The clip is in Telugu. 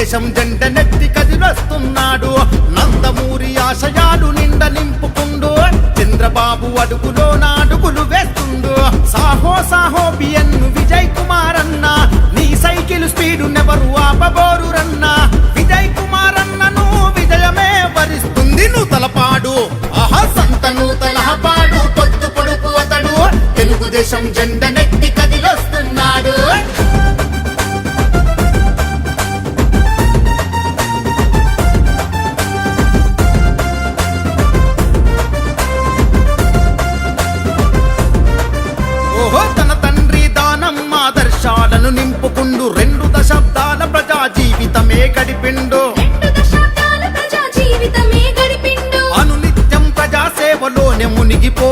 తెలుగుదేశం జెండ నెత్తి కదిలొస్తున్నాడు నందమూరి ఆశయాలు నిండ నింపుకుండు చంద్రబాబు అడుగులో నాడుగులు వేస్తుండు సాహో సాహో బిఎన్ను విజయ్ కుమార్ అన్న నీ సైకిల్ స్పీడు నెవరు ఆపబోరు రన్నా విజయ్ కుమార్ అన్నను విజయమే వరిస్తుంది నూతలపాడు ఆహా సంత నూతలపాడు పొద్దు పొడుపు అతడు తెలుగుదేశం జెండ నెత్తి కదిలొస్తున్నాడు తన తండ్రి దానం ఆదర్శాలను నింపుకుండు 2 దశాబ్దాల ప్రజా జీవితమే గడిపిండు అనునిత్యం ప్రజా సేవలోనే మునిగిపో